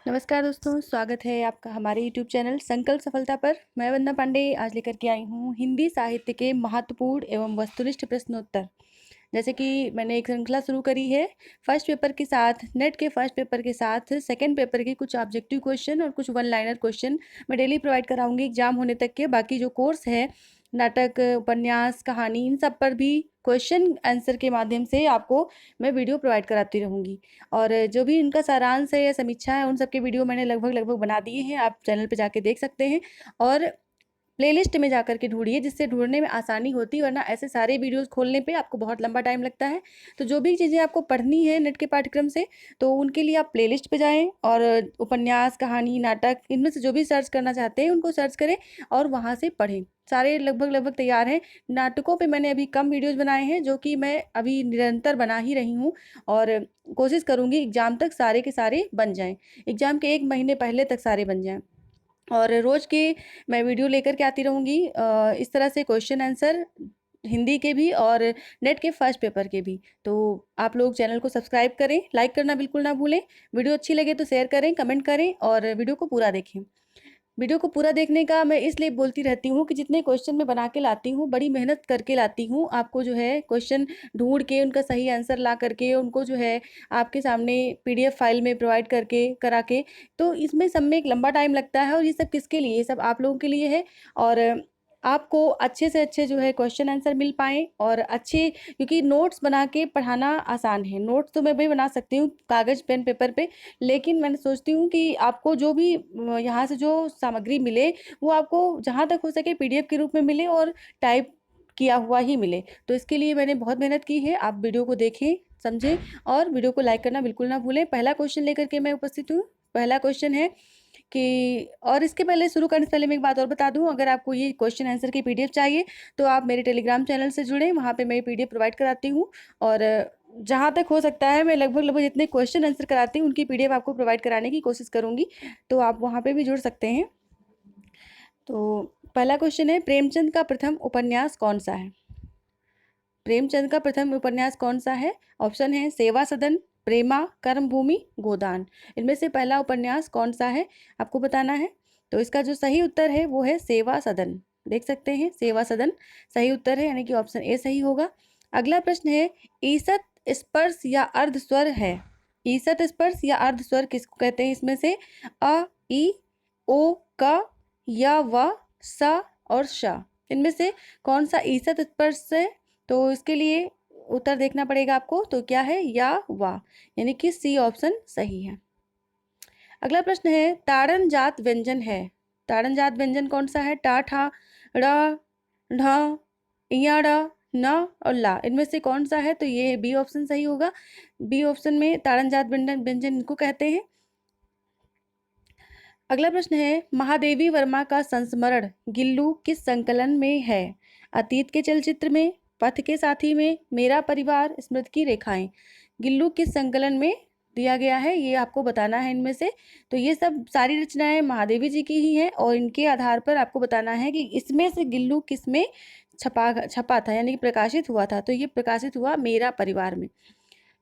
नमस्कार दोस्तों, स्वागत है आपका हमारे यूट्यूब चैनल संकल्प सफलता पर। मैं वंदना पांडे आज लेकर के आई हूँ हिंदी साहित्य के महत्वपूर्ण एवं वस्तुनिष्ठ प्रश्नोत्तर। जैसे कि मैंने एक श्रृंखला शुरू करी है फर्स्ट पेपर के साथ, नेट के फर्स्ट पेपर के साथ सेकंड पेपर के कुछ ऑब्जेक्टिव क्वेश्चन और कुछ वन लाइनर क्वेश्चन मैं डेली प्रोवाइड कराऊंगी एग्जाम होने तक के। बाकी जो कोर्स है नाटक, उपन्यास, कहानी, इन सब पर भी क्वेश्चन आंसर के माध्यम से आपको मैं वीडियो प्रोवाइड कराती रहूँगी। और जो भी इनका सारांश है या समीक्षा है, उन सब के वीडियो मैंने लगभग बना दिए हैं, आप चैनल पे जाके देख सकते हैं। और प्लेलिस्ट में जाकर के ढूंढिए, जिससे ढूंढने में आसानी होती है, वरना ऐसे सारे वीडियोस खोलने पे आपको बहुत लंबा टाइम लगता है। तो जो भी चीज़ें आपको पढ़नी है नेट के पाठ्यक्रम से, तो उनके लिए आप प्लेलिस्ट पे जाएं और उपन्यास, कहानी, नाटक, इनमें से जो भी सर्च करना चाहते हैं उनको सर्च करें और वहाँ से पढ़ें। सारे लगभग तैयार हैं। नाटकों पे मैंने अभी कम वीडियोस बनाए हैं, जो कि मैं अभी निरंतर बना ही रही हूँ और कोशिश करूँगी एग्ज़ाम तक सारे के सारे बन जाएँ। एग्ज़ाम के 1 महीने पहले तक सारे बन जाएँ। और रोज़ की मैं वीडियो लेकर के आती रहूँगी इस तरह से क्वेश्चन आंसर हिंदी के भी और नेट के फर्स्ट पेपर के भी। तो आप लोग चैनल को सब्सक्राइब करें, लाइक करना बिल्कुल ना भूलें। वीडियो अच्छी लगे तो शेयर करें, कमेंट करें और वीडियो को पूरा देखें। वीडियो को पूरा देखने का मैं इसलिए बोलती रहती हूँ कि जितने क्वेश्चन मैं बना के लाती हूँ, बड़ी मेहनत करके लाती हूँ। आपको जो है क्वेश्चन ढूँढ के उनका सही आंसर ला करके उनको जो है आपके सामने पीडीएफ फाइल में प्रोवाइड करके करा के, तो इसमें सब में एक लंबा टाइम लगता है। और ये सब किसके लिए? ये सब आप लोगों के लिए है। और आपको अच्छे से अच्छे जो है क्वेश्चन आंसर मिल पाएँ और अच्छे, क्योंकि नोट्स बना के पढ़ाना आसान है। नोट्स तो मैं भी बना सकती हूँ कागज़, पेन, पेपर पे, लेकिन मैंने सोचती हूँ कि आपको जो भी यहाँ से जो सामग्री मिले, वो आपको जहाँ तक हो सके पीडीएफ के रूप में मिले और टाइप किया हुआ ही मिले। तो इसके लिए मैंने बहुत मेहनत की है। आप वीडियो को देखें, समझें और वीडियो को लाइक करना बिल्कुल ना भूलें। पहला क्वेश्चन लेकर के मैं उपस्थित हूँ। पहला क्वेश्चन है कि, और इसके पहले शुरू करने से पहले मैं एक बात और बता दूँ, अगर आपको ये क्वेश्चन आंसर की पीडीएफ चाहिए तो आप मेरे टेलीग्राम चैनल से जुड़ें, वहाँ पे मैं ये पीडीएफ प्रोवाइड कराती हूँ। और जहाँ तक हो सकता है मैं लगभग जितने क्वेश्चन आंसर कराती हूँ उनकी पीडीएफ आपको प्रोवाइड कराने की कोशिश करूँगी, तो आप वहाँ पे भी जुड़ सकते हैं। तो पहला क्वेश्चन है, प्रेमचंद का प्रथम उपन्यास कौन सा है? प्रेमचंद का प्रथम उपन्यास कौन सा है? ऑप्शन है सेवा सदन, प्रेमा, कर्मभूमि, गोदान। इनमें से पहला उपन्यास कौन सा है आपको बताना है। तो इसका जो सही उत्तर है वो है सेवा सदन। देख सकते हैं, सेवा सदन सही उत्तर है, यानी कि ऑप्शन ए सही होगा। अगला प्रश्न है, ईसत स्पर्श या अर्ध स्वर है? ईसत स्पर्श या अर्ध स्वर किसको कहते हैं? इसमें से अ, ई, ओ, क, या, व, स और श, इनमें से कौन सा ईसत स्पर्श है? तो इसके लिए उत्तर देखना पड़ेगा आपको। तो क्या है? या, वा, यानी कि सी ऑप्शन सही है। अगला प्रश्न है, ताड़न जात व्यंजन है? ताड़न जात व्यंजन कौन सा है? टा, ठा, ड़, ढ, इया, ड़, न और ला, इनमें से कौन सा है? तो ये बी ऑप्शन सही होगा। बी ऑप्शन में ताड़न जात व्यंजन व्यंजन इनको कहते हैं। अगला प्रश्न है, महादेवी वर्मा का संस्मरण गिल्लू किस संकलन में है? अतीत के चलचित्र में, पथ के साथी में, मेरा परिवार, स्मृति की रेखाएं। गिल्लू किस संकलन में दिया गया है, ये आपको बताना है इनमें से। तो ये सब सारी रचनाएं महादेवी जी की ही हैं और इनके आधार पर आपको बताना है कि इसमें से गिल्लू किस में छपा था, यानी कि प्रकाशित हुआ था। तो ये प्रकाशित हुआ मेरा परिवार में।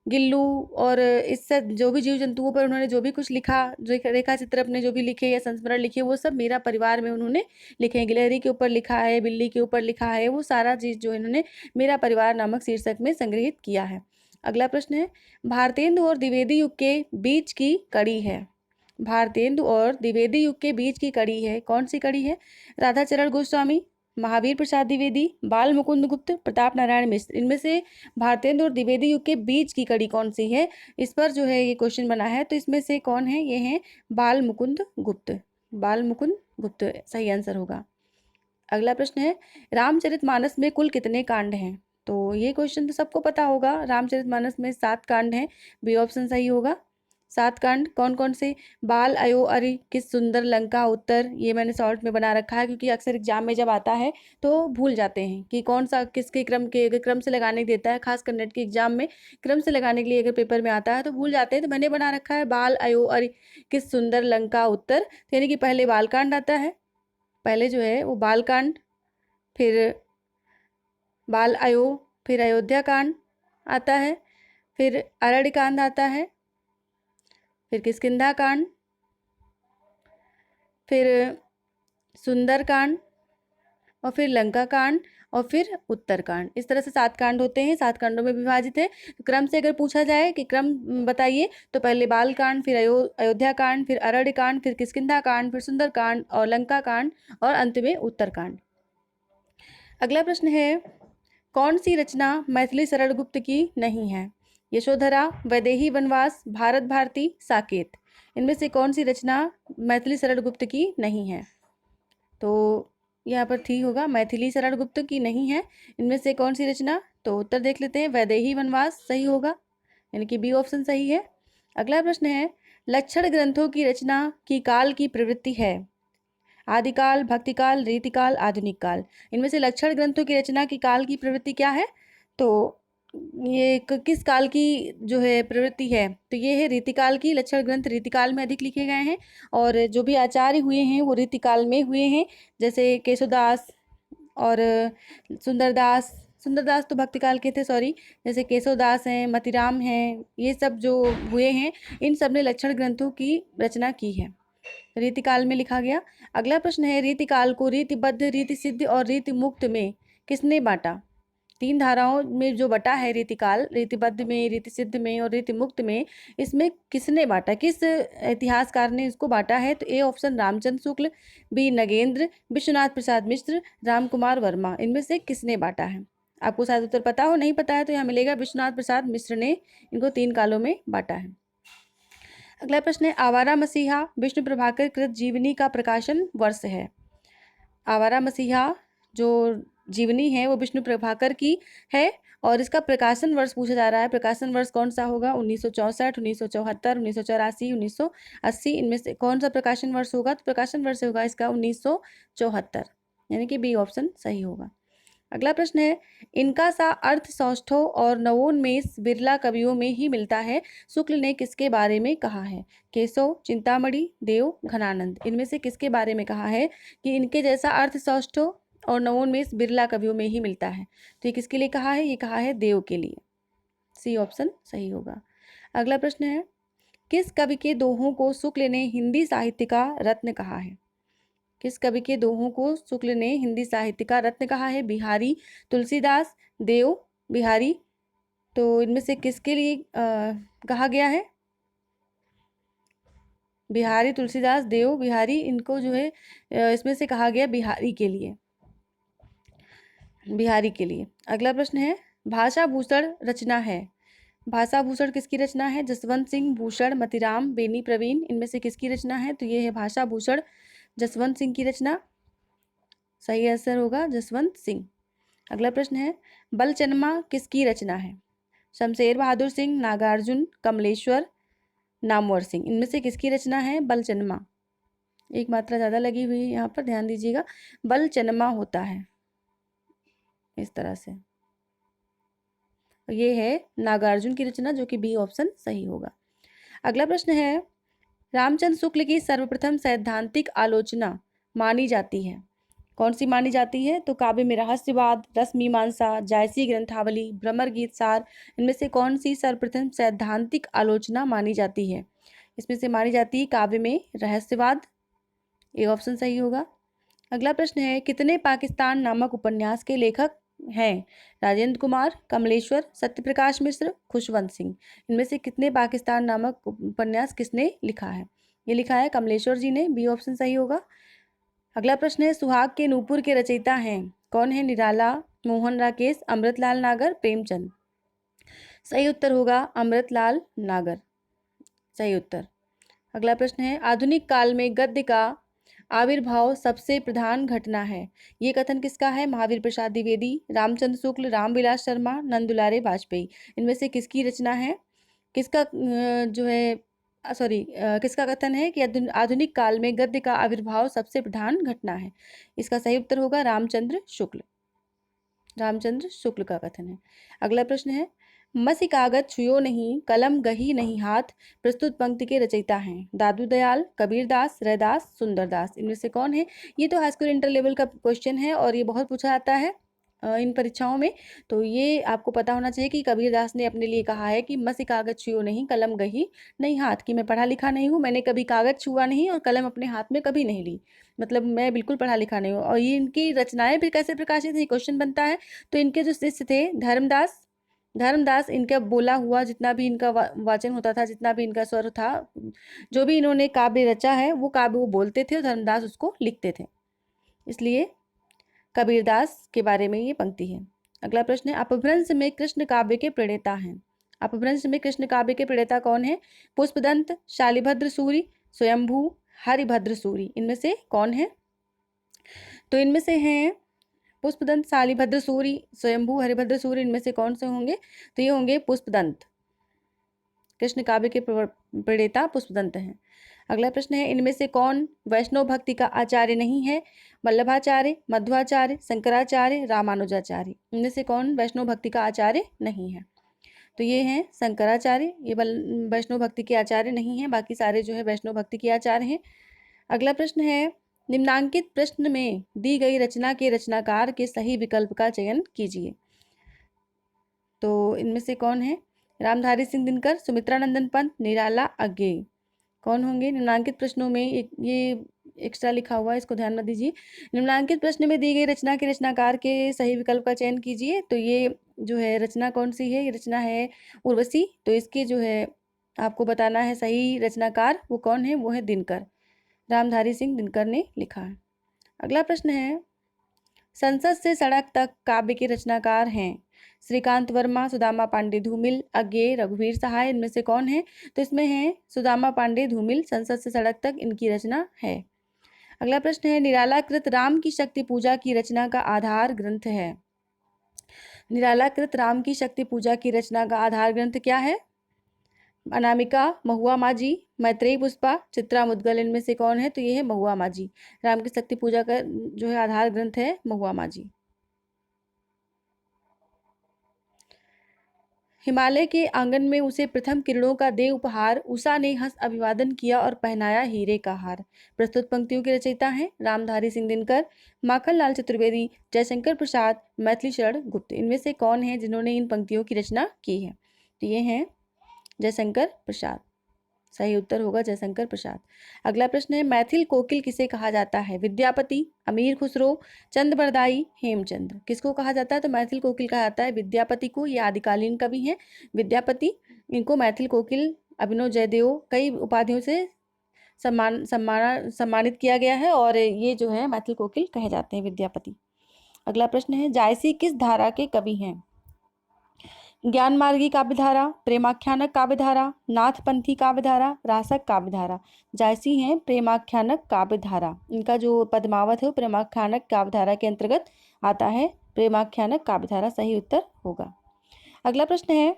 गिल्लू और इससे जो भी जीव जंतुओं पर उन्होंने जो भी कुछ लिखा, रेखा चित्र अपने जो भी लिखे या संस्मरण लिखे, वो सब मेरा परिवार में उन्होंने लिखे हैं। गिलहरी के ऊपर लिखा है, बिल्ली के ऊपर लिखा है, वो सारा चीज़ जो इन्होंने मेरा परिवार नामक शीर्षक में संग्रहित किया है। अगला प्रश्न है, भारतेंदु और द्विवेदी युग के बीच की कड़ी है? भारतेंदु और द्विवेदी युग के बीच की कड़ी है, कौन सी कड़ी है? राधाचरण गोस्वामी, महावीर प्रसाद द्विवेदी, बाल मुकुंद गुप्त, प्रताप नारायण मिश्र। इनमें से भारतेंदु और द्विवेदी युग के बीच की कड़ी कौन सी है? इस पर जो है ये क्वेश्चन बना है। तो इसमें से कौन है? ये हैं बाल मुकुंद गुप्त। बाल मुकुंद गुप्त सही आंसर होगा। अगला प्रश्न है, रामचरितमानस में कुल कितने कांड हैं? तो ये क्वेश्चन तो सबको पता होगा। रामचरितमानस में 7 कांड हैं, बी ऑप्शन सही होगा। 7 कांड कौन कौन से? बाल अयो अरि किस सुंदर लंका उत्तर, ये मैंने शॉर्ट में बना रखा है क्योंकि अक्सर एग्जाम में जब आता है तो भूल जाते हैं कि कौन सा किसके क्रम के, अगर क्रम से लगाने देता है, खासकर नेट के एग्जाम में क्रम से लगाने के लिए अगर पेपर में आता है तो भूल जाते हैं। तो मैंने बना रखा है बाल अयो अरि किस सुंदर लंका उत्तर, यानी कि पहले बालकांड आता है, पहले जो है वो बालकांड, फिर बाल अयो, फिर अयोध्या कांड आता है, फिर अरण्य कांड आता है, फिर किष्किंधा कांड, फिर सुंदरकांड, और फिर लंका कांड, और फिर उत्तरकांड। इस तरह से 7 कांड होते हैं, 7 कांडों में विभाजित है। तो क्रम से अगर पूछा जाए कि क्रम बताइए, तो पहले बाल कांड, फिर अयोध्या कांड, फिर अरण्य कांड, फिर किष्किंधा कांड, फिर सुंदरकांड और लंका कांड, और अंत में उत्तरकांड। अगला प्रश्न है, कौन सी रचना मैथिली शरण गुप्त की नहीं है? यशोधरा, वैदेही वनवास, भारत भारती, साकेत। इनमें से कौन सी रचना मैथिली शरण गुप्त की नहीं है? तो यहाँ पर ठीक होगा, मैथिली शरण गुप्त की नहीं है। इनमें से कौन सी रचना? तो उत्तर देख लेते हैं, वैदेही वनवास सही होगा, यानी कि बी ऑप्शन सही है। अगला प्रश्न है, लक्षण ग्रंथों की रचना की काल की प्रवृत्ति है? आदिकाल, भक्तिकाल, रीतिकाल, आधुनिक काल। इनमें से लक्षण ग्रंथों की रचना की काल की प्रवृत्ति क्या है? तो ये किस काल की जो है प्रवृत्ति है? तो ये है रीतिकाल की। लक्षण ग्रंथ रीतिकाल में अधिक लिखे गए हैं, और जो भी आचार्य हुए हैं वो रीतिकाल में हुए हैं, जैसे केशवदास और सुंदरदास। सुंदरदास तो भक्तिकाल के थे, सॉरी। जैसे केशवदास हैं, मतीराम हैं, ये सब जो हुए हैं, इन सब ने लक्षण ग्रंथों की रचना की है, रीतिकाल में लिखा गया। अगला प्रश्न है, रीतिकाल को रीतिबद्ध, रीति सिद्ध और रीति मुक्त में किसने बांटा? 3 धाराओं में जो बटा है रीतिकाल, रीतिबद्ध में, रीति सिद्ध में और रीति मुक्त में, इसमें किसने बांटा, किस इतिहासकार ने इसको बांटा है? तो A option Ramchandra Shukla, B Nagendra, Vishwanath Prasad Mishra, Ram Kumar Verma. इनमें से किसने बांटा है? आपको शायद उत्तर पता हो, नहीं पता है तो यहाँ मिलेगा विश्वनाथ प्रसाद मिश्र ने इनको 3 कालों में बांटा है। अगला प्रश्न है, आवारा मसीहा विष्णु प्रभाकर कृत जीवनी का प्रकाशन वर्ष है? आवारा मसीहा जो जीवनी है वो विष्णु प्रभाकर की है, और इसका प्रकाशन वर्ष पूछा जा रहा है। प्रकाशन वर्ष कौन सा होगा? 1964, 1974, 1984, 1980। इनमें से कौन सा प्रकाशन वर्ष होगा? तो प्रकाशन वर्ष होगा इसका 1974, यानी कि बी ऑप्शन सही होगा। अगला प्रश्न है, इनका सा अर्थ सौष्ठव और नवोन्मेष बिरला कवियों में ही मिलता है, शुक्ल ने किसके बारे में कहा है? केशव, चिंतामणि, देव, घनानंद। इनमें से किसके बारे में कहा है कि इनके जैसा अर्थ सौष्ठव और नवोन्मेष बिरला कवियों में ही मिलता है? तो ये किसके लिए कहा है? ये कहा है देव के लिए, सी ऑप्शन सही होगा। अगला प्रश्न है, किस कवि के दोहों को शुक्ल ने हिंदी साहित्य का रत्न कहा है? किस कवि के दोहों को शुक्ल ने हिंदी साहित्य का रत्न कहा है? बिहारी, तुलसीदास, देव, बिहारी। तो इनमें से किसके लिए कहा गया है? बिहारी, तुलसीदास, देव, बिहारी। इनको जो है इसमें से कहा गया बिहारी के लिए, बिहारी के लिए। अगला प्रश्न है, भाषा भूषण रचना है? भाषा भूषण किसकी रचना है? जसवंत सिंह भूषण, मतीराम, बेनी प्रवीण। इनमें से किसकी रचना है? तो ये है भाषा भूषण जसवंत सिंह की रचना, सही आंसर होगा जसवंत सिंह। अगला प्रश्न है, बलचनमा किसकी रचना है? शमशेर बहादुर सिंह, नागार्जुन, कमलेश्वर, नामवर सिंह। इनमें से किसकी रचना है बलचनमा? एक मात्रा ज़्यादा लगी हुई है यहाँ पर, ध्यान दीजिएगा। बलचनमा होता है इस तरह से, ये है नागार्जुन की रचना, जो कि बी ऑप्शन सही होगा। अगला प्रश्न है, रामचंद्र शुक्ल की सर्वप्रथम सैद्धांतिक आलोचना मानी जाती है? कौन सी मानी जाती है? तो काव्य में रहस्यवाद, रस मीमांसा, जायसी ग्रंथावली, भ्रमर गीत सार। इनमें से कौन सी सर्वप्रथम सैद्धांतिक आलोचना मानी जाती है? इसमें से मानी जाती है काव्य में रहस्यवाद, ये ऑप्शन सही होगा। अगला प्रश्न है, कितने पाकिस्तान नामक उपन्यास के लेखक हैं? राजेंद्र कुमार, कमलेश्वर, सत्यप्रकाश मिश्र, खुशवंत सिंह। इनमें से कितने पाकिस्तान नामक उपन्यास किसने लिखा है? ये लिखा है कमलेश्वर जी ने, बी ऑप्शन सही होगा। अगला प्रश्न है, सुहाग के नूपुर के रचयिता हैं? कौन है? निराला, मोहन राकेश, अमृतलाल नागर, प्रेमचंद। सही उत्तर होगा अमृतलाल नागर, सही उत्तर। अगला प्रश्न है, आधुनिक काल में गद्य का आविर्भाव सबसे प्रधान घटना है? ये कथन किसका है? महावीर प्रसाद द्विवेदी, रामचंद्र शुक्ल, रामविलास शर्मा, नंदुलारे वाजपेयी। इनमें से किसकी रचना है? किसका जो है सॉरी किसका कथन है कि आधुनिक काल में गद्य का आविर्भाव सबसे प्रधान घटना है? इसका सही उत्तर होगा रामचंद्र शुक्ल, रामचंद्र शुक्ल का कथन है। अगला प्रश्न है, मसी कागज छुयो नहीं, कलम गही नहीं हाथ, प्रस्तुत पंक्ति के रचयिता हैं? दादू दयाल, कबीरदास, रैदास, सुंदरदास। इनमें से कौन है? ये तो हाई स्कूल इंटर लेवल का क्वेश्चन है और ये बहुत पूछा जाता है, इन परीक्षाओं में, तो ये आपको पता होना चाहिए कि कबीरदास ने अपने लिए कहा है कि मसी कागज छुओ नहीं, कलम गही नहीं हाथ, कि मैं पढ़ा लिखा नहीं हूँ, मैंने कभी कागज छुआ नहीं और कलम अपने हाथ में कभी नहीं ली, मतलब मैं बिल्कुल पढ़ा लिखा नहीं हूँ। और ये इनकी रचनाएं भी कैसे प्रकाशित हुई, क्वेश्चन बनता है। तो इनके जो शिष्य थे धर्मदास इनका बोला हुआ जितना भी इनका वाचन होता था, जितना भी इनका स्वर था, जो भी इन्होंने काव्य रचा है वो काव्य वो बोलते थे और धर्मदास उसको लिखते थे, इसलिए कबीरदास के बारे में ये पंक्ति है। अगला प्रश्न है, अपभ्रंश में कृष्ण काव्य के प्रणेता हैं। अपभ्रंश में कृष्ण काव्य के प्रणेता कौन है? पुष्पदंत, शालिभद्र सूरि, स्वयंभू, हरिभद्र सूरि, इनमें से कौन है? तो इनमें से हैं पुष्पदंत, शालिभद्र सूरि, स्वयंभू, हरिभद्र सूरि, इनमें से कौन से होंगे? तो ये होंगे पुष्पदंत। कृष्ण काव्य के प्रणेता पुष्पदंत हैं। अगला प्रश्न है, इनमें से कौन वैष्णव भक्ति का आचार्य नहीं है? वल्लभाचार्य, मध्वाचार्य, शंकराचार्य, रामानुजाचार्य, इनमें से कौन वैष्णव भक्ति का आचार्य नहीं है? तो ये हैं शंकराचार्य, ये वैष्णव भक्ति के आचार्य नहीं है, बाकी सारे जो है वैष्णव भक्ति के आचार्य हैं। अगला प्रश्न है, निम्नांकित प्रश्न में दी गई रचना के रचनाकार के सही विकल्प का चयन कीजिए। तो इनमें से कौन है? रामधारी सिंह दिनकर, सुमित्रानंदन पंत, निराला अज्ञेय, कौन होंगे? निम्नांकित प्रश्नों में ये एक्स्ट्रा लिखा हुआ है, इसको ध्यान में दीजिए। निम्नांकित प्रश्न में दी गई रचना के रचनाकार के सही विकल्प का चयन कीजिए। तो ये जो है रचना कौन सी है? ये रचना है उर्वशी। तो इसके जो है आपको बताना है सही रचनाकार वो कौन है? वो है दिनकर, रामधारी सिंह दिनकर ने लिखा है। अगला प्रश्न है, संसद से सड़क तक काव्य के रचनाकार हैं श्रीकांत वर्मा, सुदामा पांडे धूमिल, अज्ञेय, रघुवीर सहाय, इनमें से कौन है? तो इसमें है सुदामा पांडे धूमिल, संसद से सड़क तक इनकी रचना है। अगला प्रश्न है, निरालाकृत राम की शक्ति पूजा की रचना का आधार ग्रंथ है। निरालाकृत राम की शक्ति पूजा की रचना का आधार ग्रंथ क्या है? अनामिका, महुआ माझी, मैत्रेयी पुष्पा, चित्रा मुद्गल, इनमें से कौन है? तो ये है महुआ माझी। राम की शक्ति पूजा का जो है आधार ग्रंथ है महुआ माझी। हिमालय के आंगन में उसे प्रथम किरणों का दे उपहार, उषा ने हंस अभिवादन किया और पहनाया हीरे का हार। प्रस्तुत पंक्तियों के रचयिता हैं रामधारी सिंह दिनकर, माखनलाल चतुर्वेदी, जयशंकर प्रसाद, मैथिली शरण गुप्त, इनमें से कौन है जिन्होंने इन पंक्तियों की रचना की है? तो ये हैं जयशंकर प्रसाद, सही उत्तर होगा जयशंकर प्रसाद। अगला प्रश्न है, मैथिल कोकिल किसे कहा जाता है? विद्यापति, अमीर खुसरो, चंद बरदाई, हेमचंद्र, किसको कहा जाता है? तो मैथिल कोकिल कहा जाता है विद्यापति को। ये आदिकालीन कवि हैं विद्यापति, इनको मैथिल कोकिल, अभिनव जयदेव कई उपाधियों से सम्मानित किया गया है और ये जो है मैथिल कोकिल कहे जाते हैं विद्यापति। अगला प्रश्न है, जायसी किस धारा के कवि हैं? ज्ञानमार्गी काव्यधारा, प्रेमाख्यानक काव्यधारा, नाथपंथी काव्यधारा, रासक काव्यधारा, जायसी हैं प्रेमाख्यानक काव्यधारा। इनका जो पद्मावत है वो प्रेमाख्यानक काव्यधारा के अंतर्गत आता है, प्रेमाख्यानक काव्यधारा सही उत्तर होगा। अगला प्रश्न है,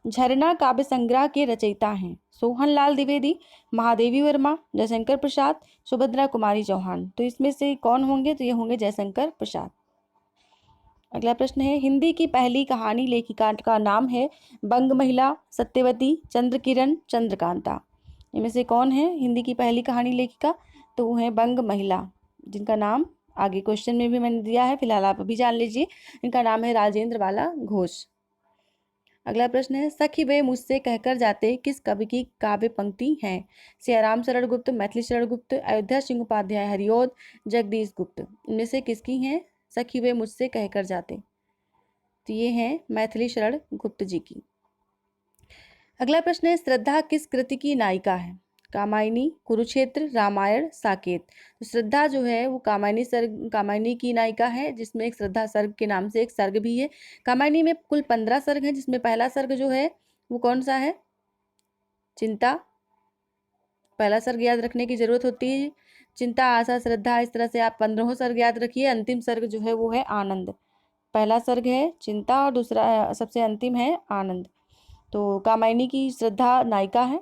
झरना काव्य संग्रह के रचयिता हैं सोहनलाल द्विवेदी, महादेवी वर्मा, जयशंकर प्रसाद, सुभद्रा कुमारी चौहान, तो इसमें से कौन होंगे? तो ये होंगे जयशंकर प्रसाद। अगला प्रश्न है, हिंदी की पहली कहानी लेखिका का नाम है बंग महिला, सत्यवती, चंद्रकिरण, चंद्रकांता, इनमें से कौन है हिंदी की पहली कहानी लेखिका? तो वो है बंग महिला, जिनका नाम आगे क्वेश्चन में भी मैंने दिया है, फिलहाल आप अभी जान लीजिए। इनका नाम है राजेंद्र बाला घोष। अगला प्रश्न है, सखी वे मुझसे कहकर जाते किस कवि की काव्य पंक्ति है? सियाराम शरण गुप्त, मैथिली शरण गुप्त, अयोध्या सिंह उपाध्याय हरिओद, जगदीश गुप्त, इनमें से किसकी हैं सखी वे मुझसे कहकर जाते? तो ये हैं मैथिली शरण गुप्त जी की। अगला प्रश्न है, श्रद्धा किस कृति की नायिका है? कामायनी, कुरुक्षेत्र, रामायण, साकेत, तो श्रद्धा जो है वो कामायनी की नायिका है, जिसमें एक श्रद्धा सर्ग के नाम से एक सर्ग भी है। कामायनी में कुल 15 सर्ग हैं, जिसमें पहला सर्ग जो है वो कौन सा है? चिंता, पहला सर्ग याद रखने की जरूरत होती है, चिंता, आशा, श्रद्धा, इस तरह से आप 15 सर्ग याद रखिए। अंतिम सर्ग जो है वो है आनंद। पहला सर्ग है चिंता और दूसरा सबसे अंतिम है आनंद। तो कामायनी की श्रद्धा नायिका है।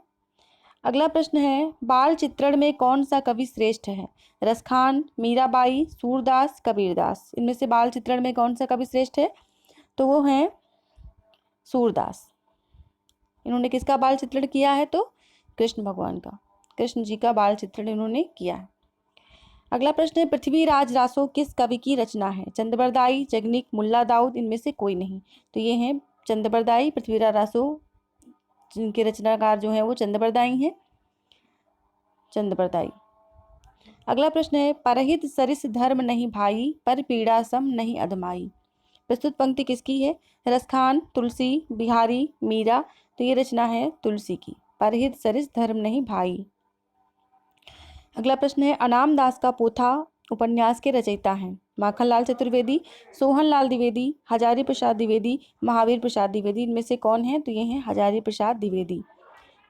अगला प्रश्न है, बाल चित्रण में कौन सा कवि श्रेष्ठ है? रसखान, मीराबाई, सूरदास, कबीरदास, इनमें से बाल चित्रण में कौन सा कवि श्रेष्ठ है? तो वो है सूरदास। इन्होंने किसका बाल चित्रण किया है? तो कृष्ण भगवान का, कृष्ण जी का बाल चित्रण इन्होंने किया है। अगला प्रश्न है, पृथ्वीराज रासो किस कवि की रचना है? चंद्रबरदाई, जगनिक, मुल्ला दाऊद, इनमें से कोई नहीं। तो ये हैं चंद्रबरदाई। पृथ्वीराज रासो जिनके रचनाकार जो है वो चंद्रबरदाई हैं, चंद्रबरदाई। अगला प्रश्न है, परहित सरिस धर्म नहीं भाई, पर पीड़ा सम नहीं अधमाई। प्रस्तुत पंक्ति किसकी है? रसखान, तुलसी, बिहारी, मीरा। तो ये रचना है तुलसी की, परहित सरिस धर्म नहीं भाई। अगला प्रश्न है, अनाम दास का पोथा उपन्यास के रचयिता हैं? माखनलाल चतुर्वेदी, सोहनलाल द्विवेदी, हजारी प्रसाद द्विवेदी, महावीर प्रसाद द्विवेदी। इनमें से कौन है? तो ये हैं हजारी प्रसाद द्विवेदी।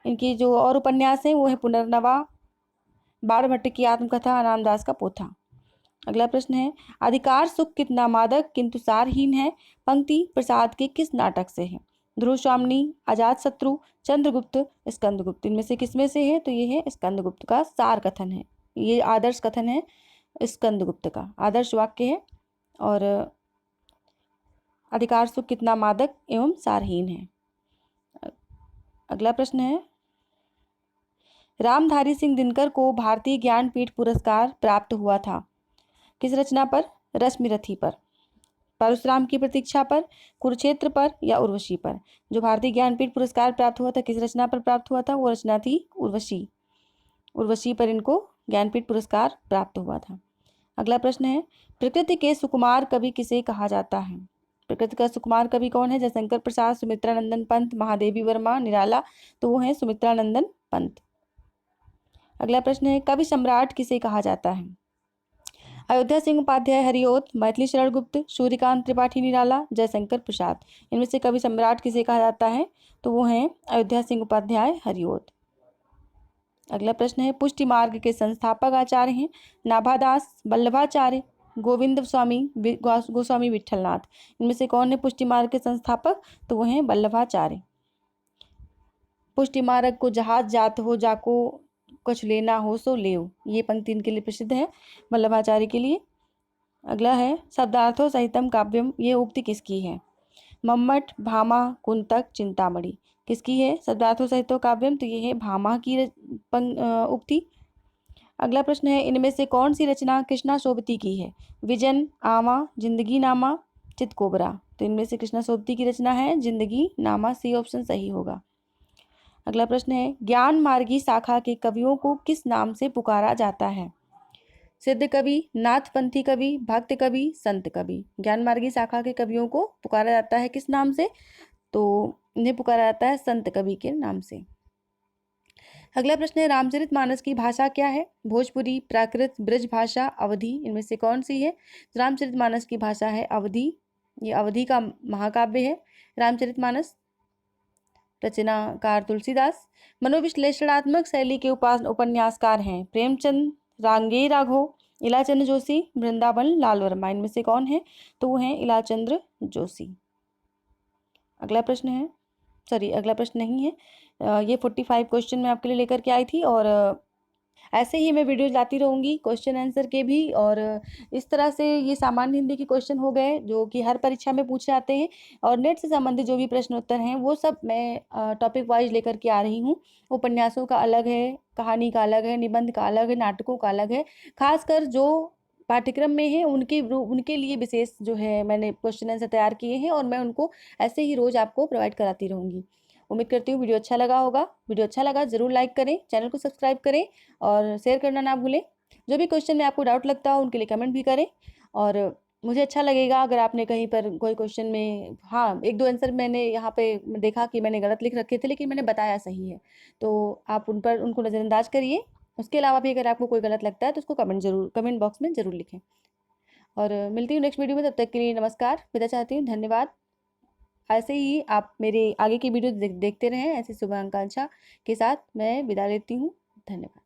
इनकी जो और उपन्यास हैं वो है पुनर्नवा, बाणभट्ट की आत्मकथा, अनाम दास का पोथा। अगला प्रश्न है, अधिकार सुख कितना मादक किंतु सारहीन है, पंक्ति प्रसाद के किस नाटक से है? ध्रुव स्वामिनी, अजात शत्रु, चंद्रगुप्त, स्कंदगुप्त। इनमें से किसमें से है? तो ये है स्कंदगुप्त का सार कथन है, ये आदर्श कथन है स्कंदगुप्त का, आदर्श वाक्य है। और अधिकार सुख कितना मादक एवं सारहीन है। अगला प्रश्न है, रामधारी सिंह दिनकर को भारतीय ज्ञानपीठ पुरस्कार प्राप्त हुआ था? किस रचना पर? रश्मिरथी पर, परशुराम की प्रतीक्षा पर, कुरुक्षेत्र पर या उर्वशी पर? जो भारतीय ज्ञानपीठ पुरस्कार प्राप्त हुआ था किस रचना पर प्राप्त हुआ था? वो रचना थी उर्वशी। उर्वशी पर इनको ज्ञानपीठ पुरस्कार प्राप्त हुआ था। अगला प्रश्न है, प्रकृति के सुकुमार कवि किसे कहा जाता है? प्रकृति का सुकुमार कवि कौन है? जयशंकर प्रसाद, सुमित्रानंदन पंत, महादेवी वर्मा, निराला। तो वो है सुमित्रानंदन पंत। अगला प्रश्न है, कवि सम्राट किसे कहा जाता है? अयोध्या सिंह उपाध्याय हरिओत, मैथिली शरण गुप्त, सूर्यकांत त्रिपाठी निराला, जयशंकर प्रसाद। इनमें से कवि सम्राट किसे कहा जाता है? तो वो हैं अयोध्या सिंह उपाध्याय हरिओत। अगला प्रश्न है, पुष्टि मार्ग के संस्थापक आचार्य हैं? नाभादास, वल्लभाचार्य, गोविंद स्वामी, गोस्वामी विठलनाथ। इनमें से कौन है पुष्टि मार्ग के संस्थापक? तो वो हैं वल्लभाचार्य। पुष्टि मार्ग को जहाज जात हो जाको, कुछ लेना हो सो लेओ। ये पंक्ति इनके लिए प्रसिद्ध है, वल्लभाचार्य के लिए। अगला है, शब्दार्थो सहितम काव्यम, ये उक्ति किसकी है? मम्मट, भामा, कुंतक, चिंतामणि। किसकी है शब्दार्थो सहितो काव्यम? तो ये है भामा की उक्ति। अगला प्रश्न है, इनमें से कौन सी रचना कृष्णा सोबती की है? विजन, आमा, जिंदगी नामा, चितकोबरा। तो इनमें से कृष्णा सोबती की रचना है जिंदगी नामा, सी ऑप्शन सही होगा। अगला प्रश्न है, ज्ञान मार्गी शाखा के कवियों को किस नाम से पुकारा जाता है? सिद्ध कवि, नाथपंथी कवि, भक्त कवि, संत कवि। ज्ञान मार्गी शाखा के कवियों को पुकारा जाता है किस नाम से? तो इन्हें पुकारा जाता है संत कवि के नाम से। अगला प्रश्न है, रामचरितमानस की भाषा क्या है? भोजपुरी, प्राकृत, ब्रज भाषा, अवधी। इनमें से कौन सी है? रामचरितमानस की भाषा है अवधी। ये अवधी का महाकाव्य है रामचरितमानस। रचनाकार तुलसीदास। मनोविश्लेषणात्मक शैली के उपन्यासकार हैं? प्रेमचंद, रांगे राघव, इलाचंद्र जोशी, वृंदावन लाल वर्मा। इनमें से कौन है? तो वो हैं इलाचंद्र जोशी। अगला प्रश्न है, अगला प्रश्न नहीं है, ये 45 क्वेश्चन मैं आपके लिए लेकर के आई थी। और ऐसे ही मैं वीडियोज लाती रहूँगी क्वेश्चन आंसर के भी। और इस तरह से ये सामान्य हिंदी के क्वेश्चन हो गए जो कि हर परीक्षा में पूछे जाते हैं। और नेट से संबंधित जो भी प्रश्न उत्तर हैं वो सब मैं टॉपिक वाइज लेकर के आ रही हूँ। उपन्यासों का अलग है, कहानी का अलग है, निबंध का अलग है, नाटकों का अलग है। खासकर जो पाठ्यक्रम में है उनके लिए विशेष जो है मैंने क्वेश्चन आंसर तैयार किए हैं और मैं उनको ऐसे ही रोज़ आपको प्रोवाइड कराती रहूँगी। उम्मीद करती हूँ वीडियो अच्छा लगा होगा। वीडियो अच्छा लगा ज़रूर लाइक करें, चैनल को सब्सक्राइब करें और शेयर करना ना भूलें। जो भी क्वेश्चन में आपको डाउट लगता हो उनके लिए कमेंट भी करें। और मुझे अच्छा लगेगा अगर आपने कहीं पर कोई क्वेश्चन में, हाँ, 1-2 आंसर मैंने यहाँ पे देखा कि मैंने गलत लिख रखे थे लेकिन मैंने बताया सही है, तो आप उनको नज़रअंदाज करिए। उसके अलावा भी अगर आपको कोई गलत लगता है तो उसको कमेंट बॉक्स में ज़रूर लिखें। और मिलती हूँ नेक्स्ट वीडियो में, तब तक के लिए नमस्कार, विदा चाहती हूँ, धन्यवाद। ऐसे ही आप मेरे आगे की वीडियो देखते रहें। ऐसे शुभाकांक्षा के साथ मैं विदा लेती हूँ। धन्यवाद।